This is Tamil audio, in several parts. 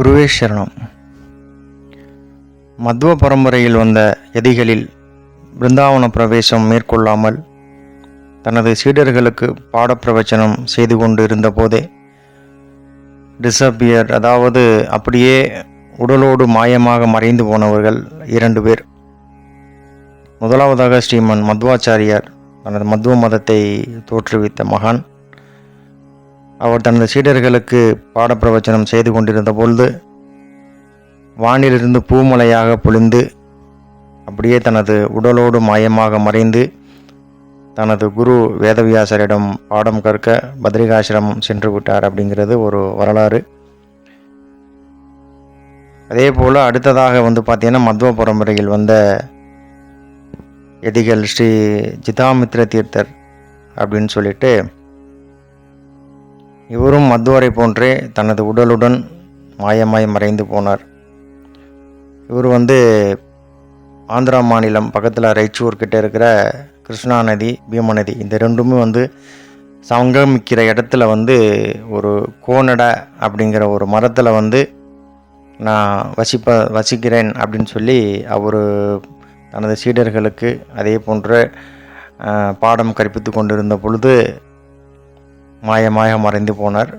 குருவே சரணம். மத்வ பரம்பரையில் வந்த யதிகளில் பிருந்தாவன பிரவேசம் மேற்கொள்ளாமல் தனது சீடர்களுக்கு பாடப்பிரவச்சனம் செய்து கொண்டு இருந்த போதே டிசப்பியர், அதாவது அப்படியே உடலோடு மாயமாக மறைந்து போனவர்கள் 2 பேர். முதலாவதாக ஸ்ரீமன் மத்வாச்சாரியார், தனது மத்வ மதத்தை தோற்றுவித்த மகான். அவர் தனது சீடர்களுக்கு பாடப்பிரவச்சனம் செய்து கொண்டிருந்த பொழுது வானிலிருந்து பூமலையாக பொழிந்து அப்படியே தனது உடலோடு மாயமாக மறைந்து தனது குரு வேதவியாசரிடம் பாடம் கற்க பத்ரிகாசிரமம் சென்று விட்டார் அப்படிங்கிறது ஒரு வரலாறு. அதே போல் அடுத்ததாக பார்த்தீங்கன்னா மத்வ பரம்பரையில் வந்த யதிகள் ஸ்ரீ ஜிதாமித்ர தீர்த்தர் அப்படின்னு சொல்லிட்டு, இவரும் மத்வரை போன்றே தனது உடலுடன் மாயமாய் மறைந்து போனார். இவர் ஆந்திரா மாநிலம் பக்கத்தில் ரைச்சூர் கிட்ட இருக்கிற கிருஷ்ணா நதி, பீம நதி, இந்த ரெண்டுமே சங்கமிக்கிற இடத்துல ஒரு கோனடை அப்படிங்கிற ஒரு மரத்தில் நான் வசிக்கிறேன் அப்படின்னு சொல்லி அவர் தனது சீடர்களுக்கு அதே போன்ற பாடம் கற்பித்து கொண்டிருந்த பொழுது மாயமாக மறைந்து போனார்.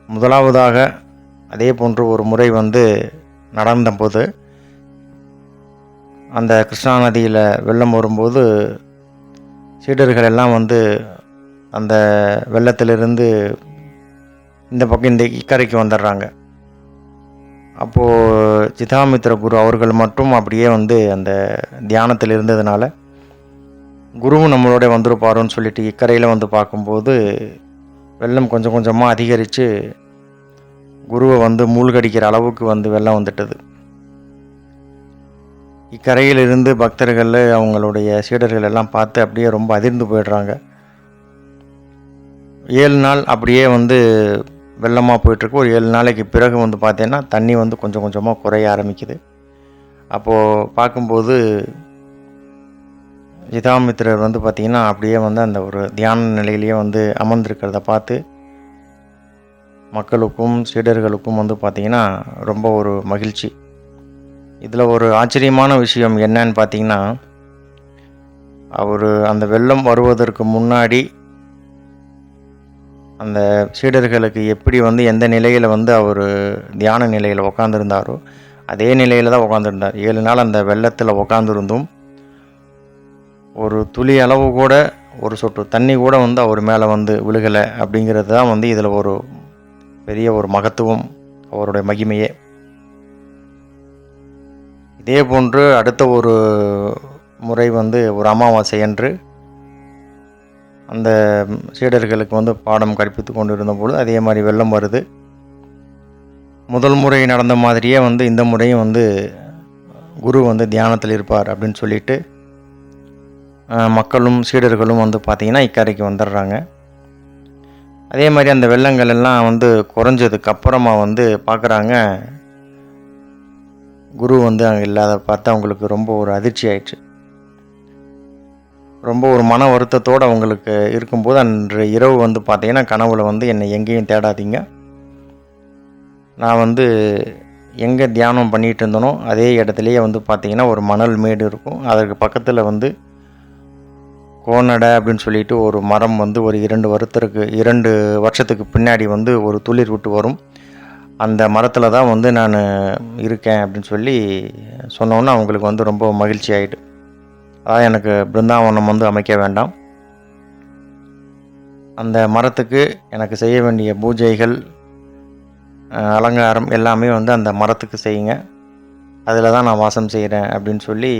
முதலாவதாக அதே போன்று ஒரு முறை நடந்தபோது அந்த கிருஷ்ணா நதியில் வெள்ளம் வரும்போது சீடர்கள் எல்லாம் அந்த வெள்ளத்திலிருந்து இந்த பக்கம் இந்த இக்கரைக்கு வந்துடுறாங்க. அப்போது ஜிதாமித்ர குரு அவர்கள் மட்டும் அப்படியே அந்த தியானத்தில் இருந்ததுனால குருவும் நம்மளோட வந்திருப்பாரோன்னு சொல்லிட்டு இக்கரையில் பார்க்கும்போது வெள்ளம் கொஞ்சம் கொஞ்சமாக அதிகரித்து குருவை மூழ்கடிக்கிற அளவுக்கு வெள்ளம் வந்துட்டது. இக்கரையிலிருந்து பக்தர்கள் அவங்களுடைய சீடர்கள் எல்லாம் பார்த்து அப்படியே ரொம்ப அதிர்ந்து போயிடுறாங்க. 7 நாள் அப்படியே வெள்ளமாக போயிட்டுருக்கு. ஒரு 7 நாளைக்கு பிறகு பார்த்தீங்கன்னா தண்ணி கொஞ்சம் கொஞ்சமாக குறைய ஆரம்பிக்குது. அப்போது பார்க்கும்போது ஜிதாமித்ரர் பார்த்திங்கன்னா அப்படியே அந்த ஒரு தியான நிலையிலேயே அமர்ந்திருக்கிறத பார்த்து மக்களுக்கும் சீடர்களுக்கும் பார்த்திங்கன்னா ரொம்ப ஒரு மகிழ்ச்சி. இதில் ஒரு ஆச்சரியமான விஷயம் என்னன்னு பார்த்திங்கன்னா, அவர் அந்த வெள்ளம் வருவதற்கு முன்னாடி அந்த சீடர்களுக்கு எப்படி எந்த நிலையில் அவர் தியான நிலையில் உக்காந்துருந்தாரோ அதே நிலையில் தான் உட்காந்துருந்தார். 7 நாள் அந்த வெள்ளத்தில் உட்காந்துருந்தும் ஒரு துளி அளவு கூட, ஒரு சொட்டு தண்ணி கூட அவர் மேலே விழுகலை அப்படிங்கிறது தான் இதில் ஒரு பெரிய ஒரு மகத்துவம், அவருடைய மகிமையே. இதே போன்று அடுத்த ஒரு முறை ஒரு அமாவாசை அன்று அந்த சீடர்களுக்கு பாடம் கற்பித்து கொண்டு இருந்தபோது அதே மாதிரி வெள்ளம் வருது. முதல் முறை நடந்த மாதிரியே இந்த முறையும் குரு தியானத்தில் இருப்பார் அப்படின்னு சொல்லிட்டு மக்களும் சீடர்களும் பார்த்திங்கன்னா இக்கரைக்கு வந்துடுறாங்க. அதே மாதிரி அந்த வெள்ளங்கள் எல்லாம் குறைஞ்சதுக்கு அப்புறமா பார்க்குறாங்க, குரு அங்கே இல்லாத பார்த்து அவங்களுக்கு ரொம்ப ஒரு அதிர்ச்சி ஆயிடுச்சு. ரொம்ப ஒரு மன வருத்தத்தோடு அவங்களுக்கு இருக்கும்போது அன்று இரவு பார்த்திங்கன்னா கனவுல என்னை எங்கேயும் தேடாதீங்க, நான் எங்கே தியானம் பண்ணிகிட்டு இருந்தனோ அதே இடத்துலையே பார்த்திங்கன்னா ஒரு மணல் மேடு இருக்கும். அதற்கு பக்கத்தில் கோனடை அப்படின்னு சொல்லிட்டு ஒரு மரம் ஒரு 2 வருஷத்துக்கு பின்னாடி ஒரு துளிர் விட்டு வரும். அந்த மரத்தில் தான் நான் இருக்கேன் அப்படின்னு சொல்லி சொன்னோன்னே அவங்களுக்கு ரொம்ப மகிழ்ச்சி ஆகிட்டு, அதாவது எனக்கு பிருந்தாவனம் அமைக்க வேண்டாம், அந்த மரத்துக்கு எனக்கு செய்ய வேண்டிய பூஜைகள் அலங்காரம் எல்லாமே அந்த மரத்துக்கு செய்யுங்க, அதில் தான் நான் வாசம் செய்கிறேன் அப்படின்னு சொல்லி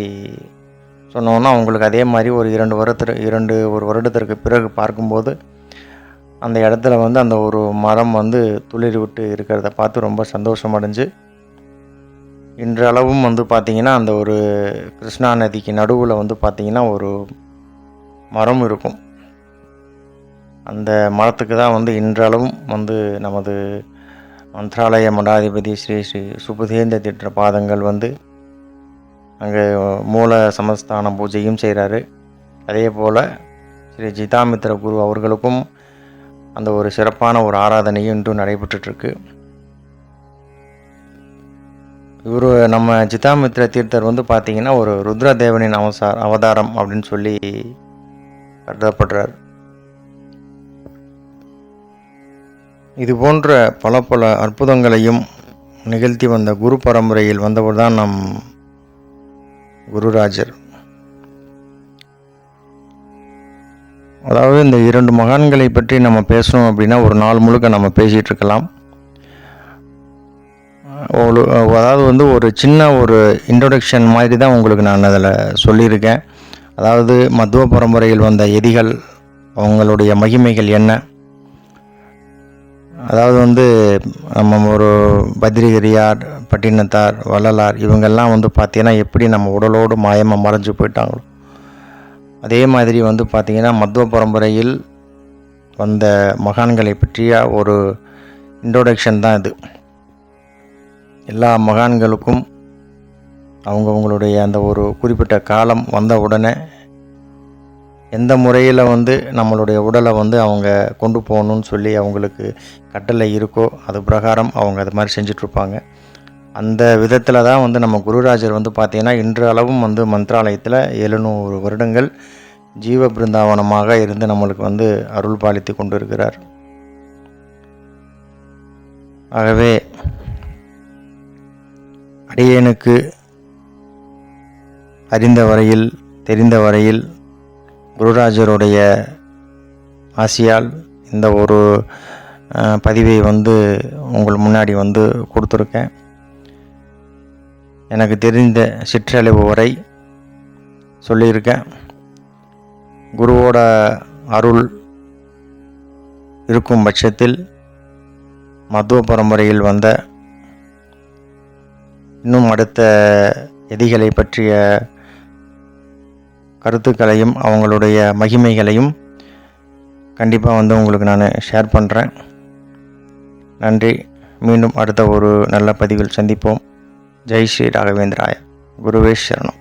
சொன்னோன்னா அவங்களுக்கு அதே மாதிரி ஒரு 2 வருடத்திற்கு பிறகு பார்க்கும்போது அந்த இடத்துல அந்த ஒரு மரம் துளிர் விட்டு இருக்கிறத பார்த்து ரொம்ப சந்தோஷம் அடைஞ்சு, இன்றளவும் பார்த்திங்கன்னா அந்த ஒரு கிருஷ்ணா நதிக்கு நடுவில் பார்த்திங்கன்னா ஒரு மரம் இருக்கும். அந்த மரத்துக்கு தான் இன்றளவும் நமது மந்த்ராலய மடாதிபதி ஸ்ரீ ஸ்ரீ சுபுதேந்திர தீர்த்த பாதங்கள் அங்கே மூல சமஸ்தான பூஜையும் செய்கிறாரு. அதே போல் ஸ்ரீ ஜிதாமித்ர குரு அவர்களுக்கும் அந்த ஒரு சிறப்பான ஒரு ஆராதனையும் இன்றும் நடைபெற்றுருக்கு. இவர் நம்ம சித்தாமித்ர தீர்த்தர் வந்து பார்த்திங்கன்னா ஒரு ருத்ரதேவனின் அவதாரம் அப்படின்னு சொல்லி கருதப்படுறார். இது போன்ற பல பல அற்புதங்களையும் நிகழ்த்தி வந்த குரு பரம்பரையில் வந்தவர் தான் நம் குருராஜர். அதாவது இந்த 2 மகான்களை பற்றி நம்ம பேசணும் அப்படின்னா ஒரு நாள் முழுக்க நம்ம பேசிகிட்டு இருக்கலாம். அதாவது வந்து ஒரு சின்ன ஒரு இன்ட்ரொடக்ஷன் மாதிரி தான் உங்களுக்கு நான் அதில் சொல்லியிருக்கேன். அதாவது மத்துவ பரம்பரையில் வந்த எதிகள், அவங்களுடைய மகிமைகள் என்ன, அதாவது வந்து நம்ம ஒரு பத்ரிகிரியார், பட்டினத்தார், வள்ளலார் இவங்கெல்லாம் வந்து பார்த்திங்கன்னா எப்படி நம்ம உடலோடு மாயமாக மறைஞ்சு போயிட்டாங்களோ அதே மாதிரி வந்து பார்த்திங்கன்னா மத்துவ பரம்பரையில் வந்த மகான்களை பற்றிய ஒரு இன்ட்ரோடக்ஷன் தான் இது. எல்லா மகான்களுக்கும் அவங்களுடைய அந்த ஒரு குறிப்பிட்ட காலம் வந்த உடனே எந்த முறையில் வந்து நம்மளுடைய உடலை வந்து அவங்க கொண்டு போகணுன்னு சொல்லி அவங்களுக்கு கட்டளை இருக்கோ அது பிரகாரம் அவங்க அது மாதிரி செஞ்சிட்ருப்பாங்க. அந்த விதத்தில் தான் வந்து நம்ம குருராஜர் வந்து பார்த்திங்கன்னா இன்று அளவும் வந்து மந்த்ராலயத்தில் 700 வருடங்கள் ஜீவ பிருந்தாவனமாக இருந்து நம்மளுக்கு வந்து அருள் பாலித்து கொண்டு இருக்கிறார். ஆகவே அடியேனுக்கு அறிந்த வரையில் தெரிந்த வரையில் குருராஜருடைய ஆசியால் இந்த ஒரு பதிவை வந்து உங்கள் முன்னாடி வந்து கொடுத்துருக்கேன். எனக்கு தெரிந்த சிற்றளவு வரை சொல்லியிருக்கேன். குருவோட அருள் இருக்கும் பட்சத்தில் மத்துவ பரம்பரையில் வந்த இன்னும் அடுத்த எதிகளை பற்றிய கருத்துக்களையும் அவங்களுடைய மகிமைகளையும் கண்டிப்பாக வந்து உங்களுக்கு நான் ஷேர் பண்ணுறேன். நன்றி. மீண்டும் அடுத்த ஒரு நல்ல பதிவில் சந்திப்போம். ஜெய் ஸ்ரீ ராகவேந்திராய. குருவே சரணம்.